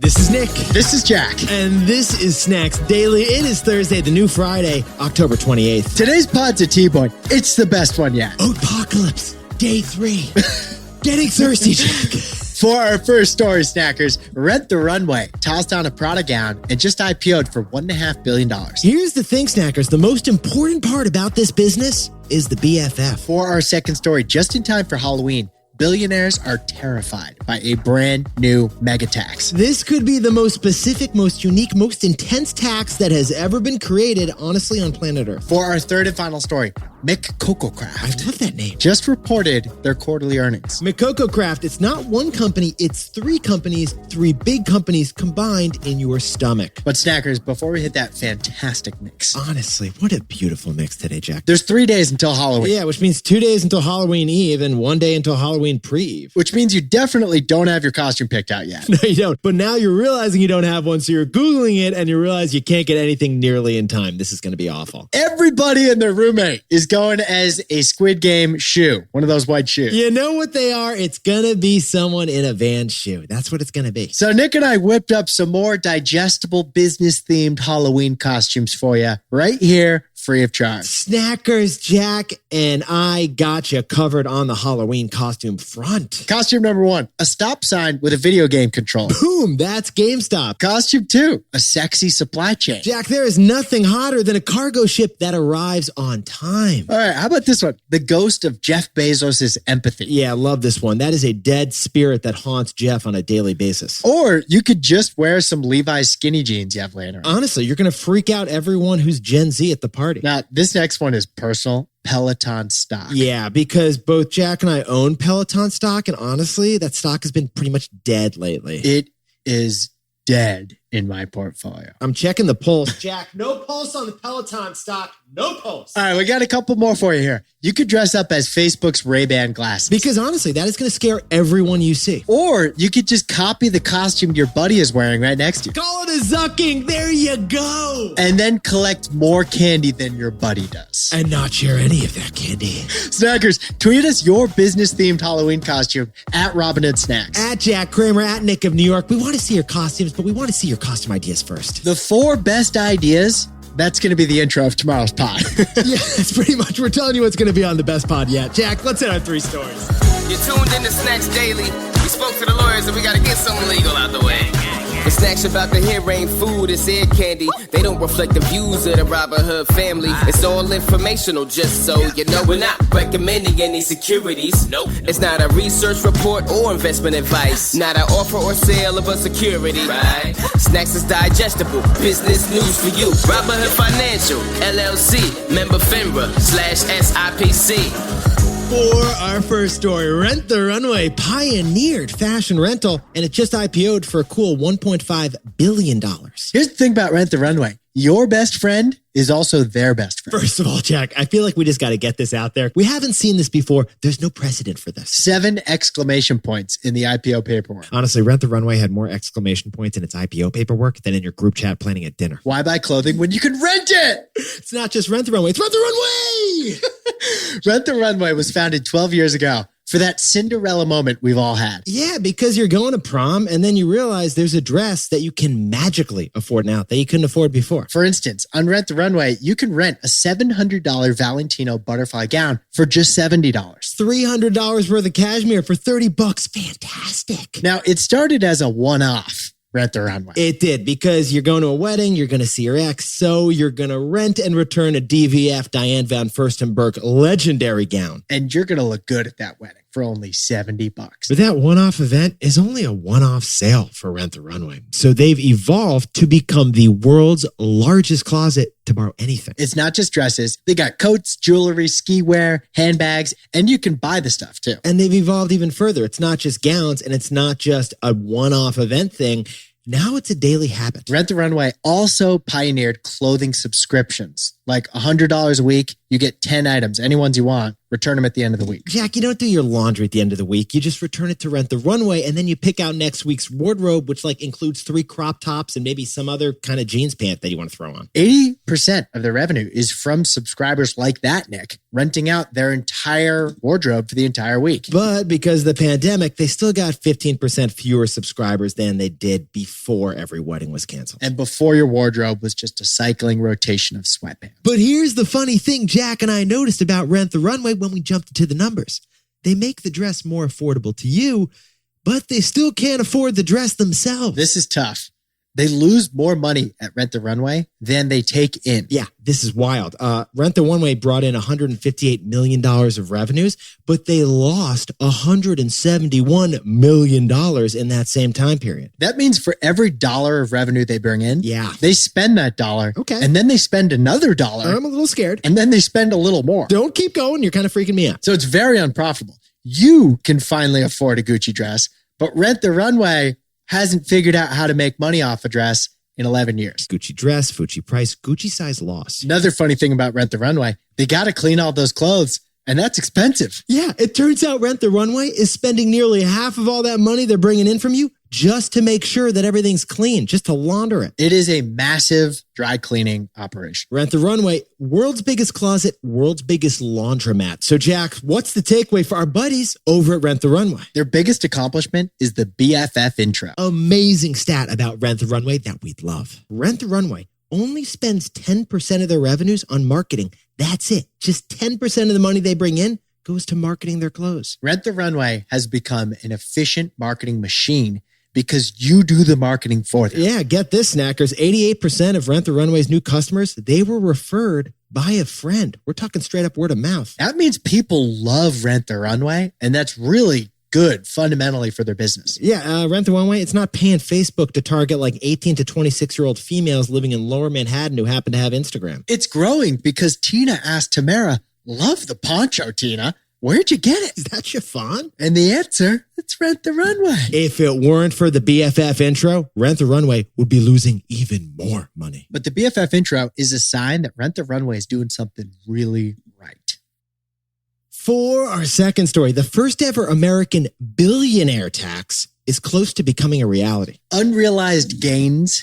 This is Nick. This is Jack. And this is Snacks Daily. It is Thursday, the new Friday, October 28th. Today's pod's a T-bone. It's the best one yet. Apocalypse, day 3. Getting thirsty, Jack. For our first story, snackers, Rent the Runway tossed on a Prada gown and just IPO'd for $1.5 billion. Here's the thing, snackers. The most important part about this business is the BFF. For our second story, just in time for Halloween, billionaires are terrified by a brand new mega tax. This could be the most specific, most unique, most intense tax that has ever been created, honestly, on planet Earth. For our third and final story, McCoco-Craft I love that name. just reported their quarterly earnings. McCoco-Craft, it's not one company, it's 3 companies, 3 big companies combined in your stomach. But snackers, before we hit that fantastic mix, Honestly, what a beautiful mix today, Jack. there's 3 days until Halloween. Yeah, which means 2 days until Halloween Eve and 1 day until Halloween pre-Eve. Which means you definitely don't have your costume picked out yet. No, you don't. But now you're realizing you don't have one, so you're Googling it and you realize you can't get anything nearly in time. This is going to be awful. Everybody and their roommate is going as a Squid Game shoe, one of those white shoes. You know what they are? It's going to be someone in a Vans shoe. That's what it's going to be. So Nick and I whipped up some more digestible business-themed Halloween costumes for you right here, free of charge. Snackers, Jack, and I got you covered on the Halloween costume front. Costume number 1, a stop sign with a video game controller. Boom, that's GameStop. Costume 2, a sexy supply chain. Jack, there is nothing hotter than a cargo ship that arrives on time. All right, how about this one? The ghost of Jeff Bezos' empathy. Yeah, I love this one. That is a dead spirit that haunts Jeff on a daily basis. Or you could just wear some Levi's skinny jeans you have laying around. Honestly, you're going to freak out everyone who's Gen Z at the party. Now, this next one is personal Peloton stock. Yeah, because both Jack and I own Peloton stock, and honestly, that stock has been pretty much dead lately. It is dead in my portfolio. I'm checking the pulse. Jack, no pulse on the Peloton stock. No pulse. All right, we got a couple more for you here. You could dress up as Facebook's Ray-Ban glasses. Because honestly, that is going to scare everyone you see. Or you could just copy the costume your buddy is wearing right next to you. Call it a zucking. There you go. And then collect more candy than your buddy does. And not share any of that candy. Snackers, tweet us your business-themed Halloween costume at Robin Hood Snacks. At Jack Kramer, at Nick of New York. We want to see your costumes, but we want to see your costume ideas first. The 4 best ideas, that's going to be the intro of tomorrow's pod. Yeah, that's pretty much. We're telling you what's going to be on the best pod yet. Jack, let's hit our 3 stories. You're tuned in to Snacks Daily. We spoke to the lawyers and we gotta get something legal out the way. The snacks you're about to hear ain't food, it's ear candy. They don't reflect the views of the Robin Hood family. It's all informational, just so you know. We're not recommending any securities. Nope. It's not a research report or investment advice. Not an offer or sale of a security. Right. Snacks is digestible, business news for you. Robin Hood Financial, LLC, member FINRA/SIPC. For our first story, Rent the Runway pioneered fashion rental, and it just IPO'd for a cool $1.5 billion. Here's the thing about Rent the Runway. Your best friend is also their best friend. First of all, Jack, I feel like we just got to get this out there. We haven't seen this before. There's no precedent for this. 7 exclamation points in the IPO paperwork. Honestly, Rent the Runway had more exclamation points in its IPO paperwork than in your group chat planning at dinner. Why buy clothing when you can rent it? It's not just Rent the Runway, it's Rent the Runway! Rent the Runway was founded 12 years ago for that Cinderella moment we've all had. Yeah, because you're going to prom and then you realize there's a dress that you can magically afford now that you couldn't afford before. For instance, on Rent the Runway, you can rent a $700 Valentino butterfly gown for just $70. $300 worth of cashmere for $30. Fantastic. Now, it started as a one-off. Rent the Runway. It did, because you're going to a wedding, you're going to see your ex, so you're going to rent and return a DVF Diane Van Furstenberg legendary gown. And you're going to look good at that wedding for only $70. But that one-off event is only a one-off sale for Rent the Runway. So they've evolved to become the world's largest closet to borrow anything. It's not just dresses. They got coats, jewelry, ski wear, handbags, and you can buy the stuff too. And they've evolved even further. It's not just gowns, and it's not just a one-off event thing. Now it's a daily habit. Rent the Runway also pioneered clothing subscriptions. Like $100 a week, you get 10 items, any ones you want, return them at the end of the week. Jack, you don't do your laundry at the end of the week. You just return it to Rent the Runway, and then you pick out next week's wardrobe, which includes 3 crop tops and maybe some other kind of jeans pant that you want to throw on. 80% of the revenue is from subscribers like that, Nick, renting out their entire wardrobe for the entire week. But because of the pandemic, they still got 15% fewer subscribers than they did before every wedding was canceled. And before your wardrobe was just a cycling rotation of sweatpants. But here's the funny thing Jack and I noticed about Rent the Runway when we jumped into the numbers. They make the dress more affordable to you, but they still can't afford the dress themselves. This is tough. They lose more money at Rent the Runway than they take in. Yeah, this is wild. Rent the Runway brought in $158 million of revenues, but they lost $171 million in that same time period. That means for every dollar of revenue they bring in, they spend that dollar. Okay. And then they spend another dollar. I'm a little scared. And then they spend a little more. Don't keep going. You're kind of freaking me out. So it's very unprofitable. You can finally afford a Gucci dress, but Rent the Runway hasn't figured out how to make money off a dress in 11 years. Gucci dress, Gucci price, Gucci size loss. Another funny thing about Rent the Runway, they got to clean all those clothes, and that's expensive. Yeah, it turns out Rent the Runway is spending nearly half of all that money they're bringing in from you just to make sure that everything's clean, just to launder it. It is a massive dry cleaning operation. Rent the Runway, world's biggest closet, world's biggest laundromat. So Jack, what's the takeaway for our buddies over at Rent the Runway? Their biggest accomplishment is the BFF intro. Amazing stat about Rent the Runway that we'd love. Rent the Runway only spends 10% of their revenues on marketing. That's it. Just 10% of the money they bring in goes to marketing their clothes. Rent the Runway has become an efficient marketing machine because you do the marketing for them. Yeah, get this, Snackers. 88% of Rent the Runway's new customers, they were referred by a friend. We're talking straight up word of mouth. That means people love Rent the Runway, and that's really good fundamentally for their business. Yeah, Rent the Runway, it's not paying Facebook to target 18 to 26-year-old females living in lower Manhattan who happen to have Instagram. It's growing because Tina asked Tamara, "Love the poncho, Tina. Where'd you get it?" Is that chiffon? And the answer, it's Rent the Runway. If it weren't for the BFF intro, Rent the Runway would be losing even more money. But the BFF intro is a sign that Rent the Runway is doing something really right. For our second story, the first ever American billionaire tax is close to becoming a reality. Unrealized gains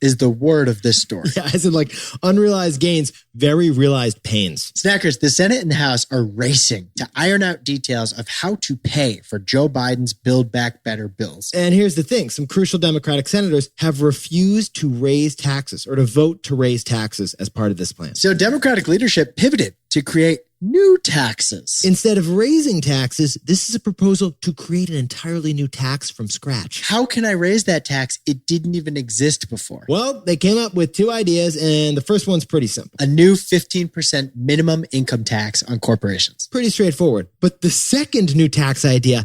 is the word of this story. Yeah, as in unrealized gains, very realized pains. Snackers, the Senate and the House are racing to iron out details of how to pay for Joe Biden's Build Back Better bills. And here's the thing. Some crucial Democratic senators have refused to raise taxes or to vote to raise taxes as part of this plan. So Democratic leadership pivoted to create new taxes. Instead of raising taxes, this is a proposal to create an entirely new tax from scratch. How can I raise that tax? It didn't even exist before. Well, they came up with 2 ideas, and the first one's pretty simple. A new 15% minimum income tax on corporations. Pretty straightforward. But the second new tax idea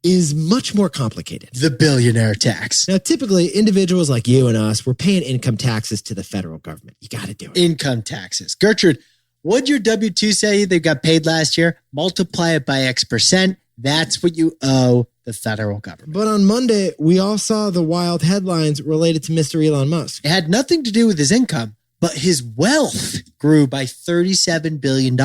is much more complicated. The billionaire tax. Now, typically, individuals like you and us, we're paying income taxes to the federal government. You got to do it. Income taxes. Gertrude, what'd your W-2 say they got paid last year? Multiply it by X%. That's what you owe the federal government. But on Monday, we all saw the wild headlines related to Mr. Elon Musk. It had nothing to do with his income, but his wealth grew by $37 billion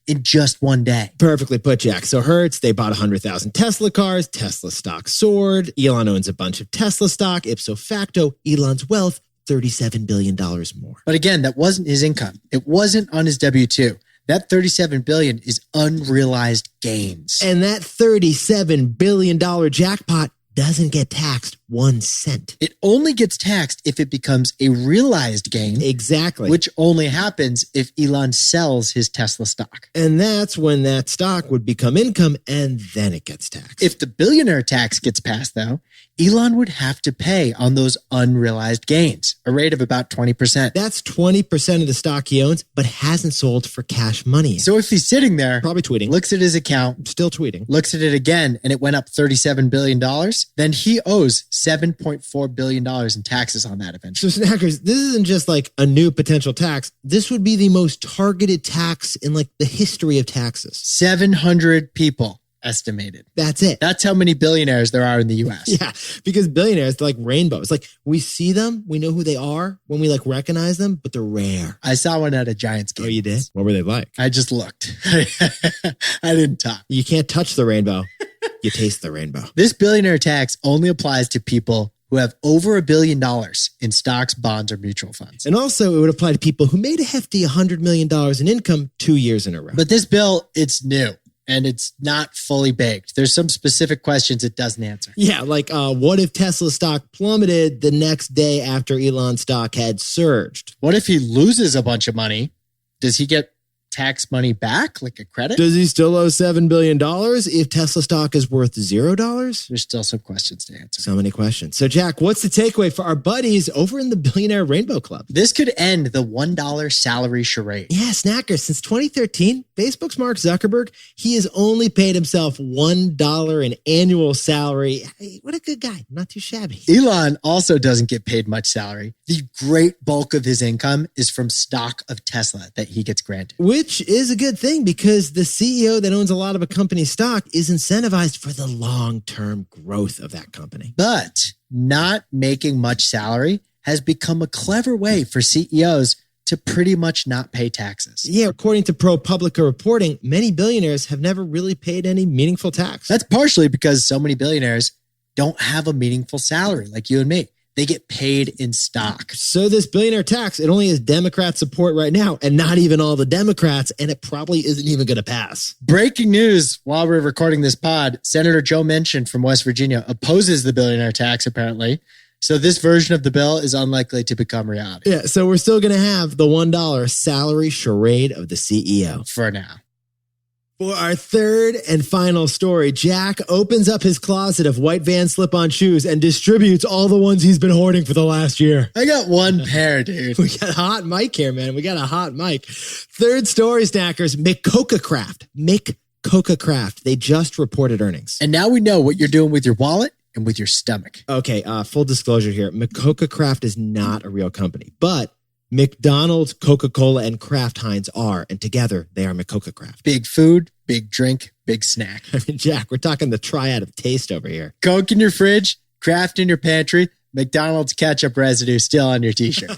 in just one day. Perfectly put, Jack. So Hertz, they bought 100,000 Tesla cars. Tesla stock soared. Elon owns a bunch of Tesla stock. Ipso facto, Elon's wealth, $37 billion more. But again, that wasn't his income. It wasn't on his W-2. That $37 billion is unrealized gains. And that $37 billion jackpot doesn't get taxed 1 cent. It only gets taxed if it becomes a realized gain. Exactly. Which only happens if Elon sells his Tesla stock. And that's when that stock would become income, and then it gets taxed. If the billionaire tax gets passed, though, Elon would have to pay on those unrealized gains, a rate of about 20%. That's 20% of the stock he owns, but hasn't sold for cash money. So if he's sitting there, probably tweeting, looks at his account, still tweeting, looks at it again, and it went up $37 billion, then he owes $7.4 billion in taxes on that eventually. So Snackers, this isn't just a new potential tax. This would be the most targeted tax in the history of taxes. 700 people estimated. That's it. That's how many billionaires there are in the U.S. Yeah, because billionaires, they're like rainbows. Like we see them, we know who they are when we like recognize them, but they're rare. I saw one at a Giants game. Oh, you did? What were they like? I just looked. I didn't talk. You can't touch the rainbow. You taste the rainbow. This billionaire tax only applies to people who have over $1 billion in stocks, bonds, or mutual funds. And also it would apply to people who made a hefty $100 million in income 2 years in a row. But this bill, it's new. And it's not fully baked. There's some specific questions it doesn't answer. Yeah, like what if Tesla stock plummeted the next day after Elon's stock had surged? What if he loses a bunch of money? Does he get tax money back, like a credit? Does he still owe $7 billion if Tesla stock is worth $0? There's still some questions to answer. So many questions. So Jack, what's the takeaway for our buddies over in the Billionaire Rainbow Club? This could end the $1 salary charade. Yeah, Snacker. Since 2013, Facebook's Mark Zuckerberg, he has only paid himself $1 in annual salary. Hey, what a good guy. Not too shabby. Elon also doesn't get paid much salary. The great bulk of his income is from stock of Tesla that he gets granted. Which is a good thing because the CEO that owns a lot of a company's stock is incentivized for the long-term growth of that company. But not making much salary has become a clever way for CEOs to pretty much not pay taxes. Yeah, according to ProPublica reporting, many billionaires have never really paid any meaningful tax. That's partially because so many billionaires don't have a meaningful salary like you and me. They get paid in stock. So this billionaire tax, it only has Democrat support right now and not even all the Democrats, and it probably isn't even going to pass. Breaking news while we're recording this pod, Senator Joe Manchin from West Virginia opposes the billionaire tax, apparently. So this version of the bill is unlikely to become reality. Yeah, so we're still going to have the $1 salary charade of the CEO. For now. For our third and final story, Jack opens up his closet of white Van slip-on shoes and distributes all the ones he's been hoarding for the last year. I got one pair, dude. We got a hot mic here, man. We got a hot mic. Third story, Snackers, McCoca-Craft. McCoca-Craft. They just reported earnings. And now we know what you're doing with your wallet and with your stomach. Okay, full disclosure here. McCoca-Craft is not a real company, but McDonald's, Coca-Cola, and Kraft Heinz are, and together they are McCoca-Craft. Big food, big drink, big snack. I mean, Jack, we're talking the triad of taste over here. Coke in your fridge, Kraft in your pantry, McDonald's ketchup residue still on your t-shirt.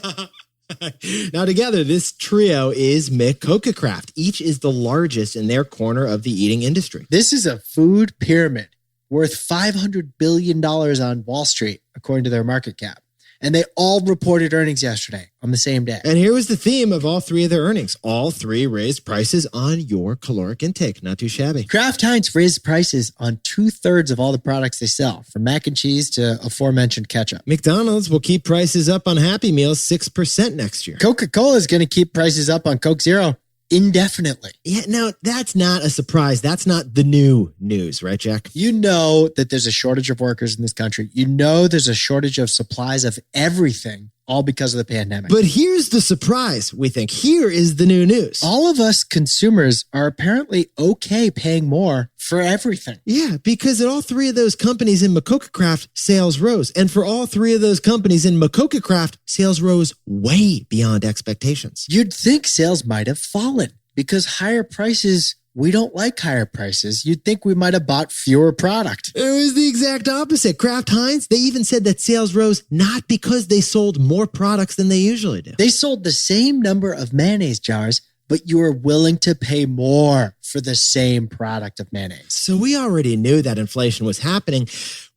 Now together, this trio is McCoca-Craft. Each is the largest in their corner of the eating industry. This is a food pyramid worth $500 billion on Wall Street, according to their market cap. And they all reported earnings yesterday on the same day. And here was the theme of all three of their earnings. All three raised prices on your caloric intake. Not too shabby. Kraft Heinz raised prices on 2/3 of all the products they sell, from mac and cheese to aforementioned ketchup. McDonald's will keep prices up on Happy Meals 6% next year. Coca-Cola is going to keep prices up on Coke Zero indefinitely. Yeah, now that's not a surprise. That's not the new news, right, Jack? You know that there's a shortage of workers in this country. You know there's a shortage of supplies of everything, all because of the pandemic. But here's the surprise, we think. Here is the new news. All of us consumers are apparently okay paying more for everything. Yeah, because at all three of those companies in McCoca-Craft, sales rose. And for all three of those companies in McCoca-Craft, sales rose way beyond expectations. You'd think sales might have fallen because higher prices, we don't like higher prices. You'd think we might have bought fewer product. It was the exact opposite. Kraft Heinz, they even said that sales rose not because they sold more products than they usually do. They sold the same number of mayonnaise jars, but you were willing to pay more for the same product of mayonnaise. So we already knew that inflation was happening.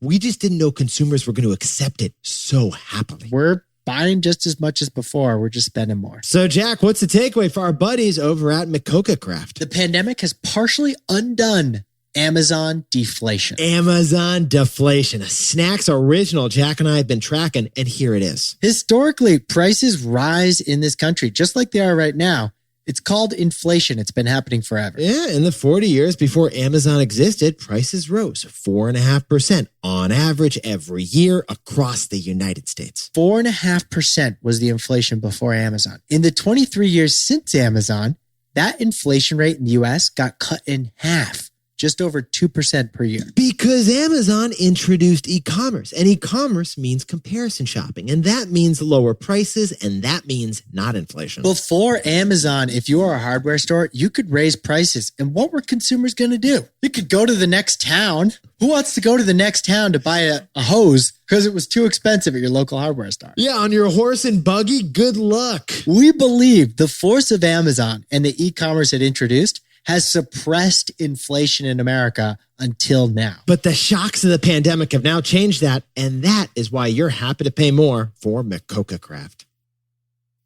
We just didn't know consumers were going to accept it so happily. We're buying just as much as before. We're just spending more. So, Jack, what's the takeaway for our buddies over at McCoca-Craft? The pandemic has partially undone Amazon deflation. Amazon deflation, a snacks original Jack and I have been tracking, and here it is. Historically, prices rise in this country, just like they are right now. It's called inflation. It's been happening forever. Yeah, in the 40 years before Amazon existed, prices rose 4.5% on average every year across the United States. 4.5% was the inflation before Amazon. In the 23 years since Amazon, that inflation rate in the U.S. got cut in half just over 2% per year. Because Amazon introduced e-commerce, and e-commerce means comparison shopping, and that means lower prices, and that means not inflation. Before Amazon, if you were a hardware store, you could raise prices. And what were consumers going to do? You could go to the next town. Who wants to go to the next town to buy a hose because it was too expensive at your local hardware store? Yeah, on your horse and buggy, good luck. We believe the force of Amazon and the e-commerce it introduced has suppressed inflation in America until now. But the shocks of the pandemic have now changed that, and that is why you're happy to pay more for McCoca Craft.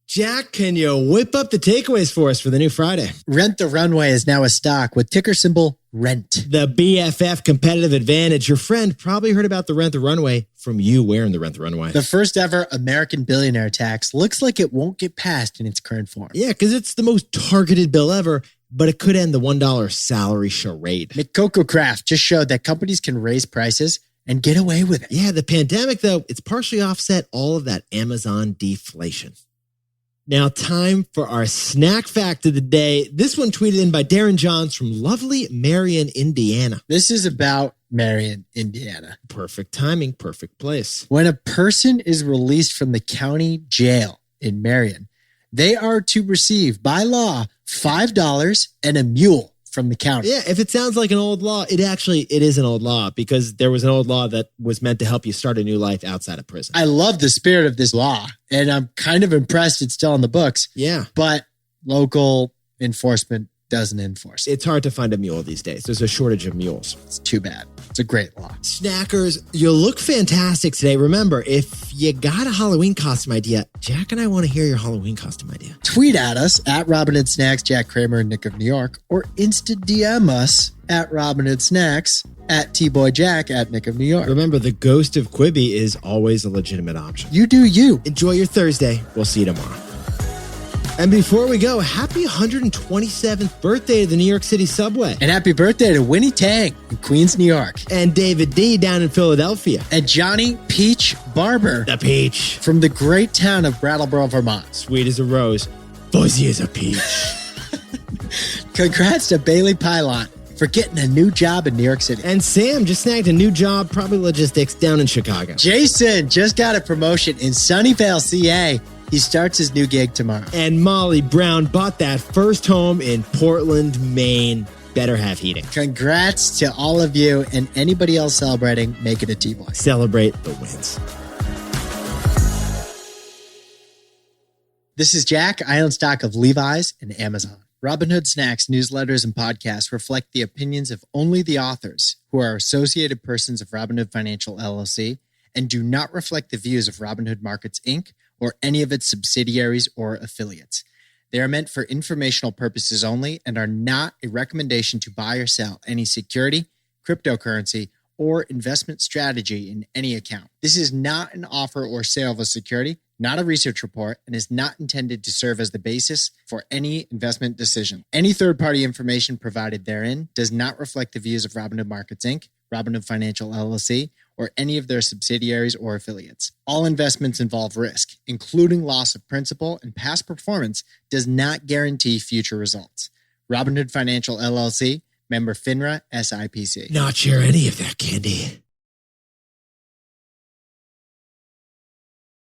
Jack, can you whip up the takeaways for us for the new Friday? Rent the Runway is now a stock with ticker symbol RENT. The BFF competitive advantage. Your friend probably heard about the Rent the Runway from you wearing the Rent the Runway. The first ever American billionaire tax looks like it won't get passed in its current form. Yeah, because it's the most targeted bill ever, but it could end the $1 salary charade. McCoca Craft just showed that companies can raise prices and get away with it. Yeah, the pandemic, though, it's partially offset all of that Amazon deflation. Now, time for our snack fact of the day. This one tweeted in by Darren Johns from lovely Marion, Indiana. This is about Marion, Indiana. Perfect timing, perfect place. When a person is released from the county jail in Marion, they are to receive, by law, $5 and a mule from the county. Yeah, if it sounds like an old law, it is an old law because there was an old law that was meant to help you start a new life outside of prison. I love the spirit of this law, and I'm kind of impressed it's still in the books. Yeah. But local enforcement doesn't enforce it. It's hard to find a mule these days. There's a shortage of mules. It's too bad. It's a great law. Snackers, you look fantastic today. Remember, if you got a Halloween costume idea, Jack and I want to hear your Halloween costume idea. Tweet at us at Robin Hood Snacks, Jack Kramer, and Nick of New York, or Insta DM us at Robin Hood Snacks, at T-Boy Jack, at Nick of New York. Remember, the ghost of Quibi is always a legitimate option. You do you. Enjoy your Thursday. We'll see you tomorrow. And before we go, happy 127th birthday to the New York City subway. And happy birthday to Winnie Tang in Queens, New York. And David D. down in Philadelphia. And Johnny Peach Barber. The Peach. From the great town of Brattleboro, Vermont. Sweet as a rose, fuzzy as a peach. Congrats to Bailey Pilot for getting a new job in New York City. And Sam just snagged a new job, probably logistics, down in Chicago. Jason just got a promotion in Sunnyvale, CA. He starts his new gig tomorrow. And Molly Brown bought that first home in Portland, Maine. Better have heating. Congrats to all of you and anybody else celebrating. Make it a T-Boy. Celebrate the wins. This is Jack. I own stock of Levi's and Amazon. Robinhood Snacks, newsletters, and podcasts reflect the opinions of only the authors who are associated persons of Robinhood Financial LLC and do not reflect the views of Robinhood Markets, Inc., or any of its subsidiaries or affiliates. They are meant for informational purposes only and are not a recommendation to buy or sell any security, cryptocurrency, or investment strategy in any account. This is not an offer or sale of a security, not a research report, and is not intended to serve as the basis for any investment decision. Any third-party information provided therein does not reflect the views of Robinhood Markets, Inc., Robinhood Financial LLC, or any of their subsidiaries or affiliates. All investments involve risk, including loss of principal, and past performance does not guarantee future results. Robinhood Financial LLC, member FINRA, SIPC. Not share any of that candy.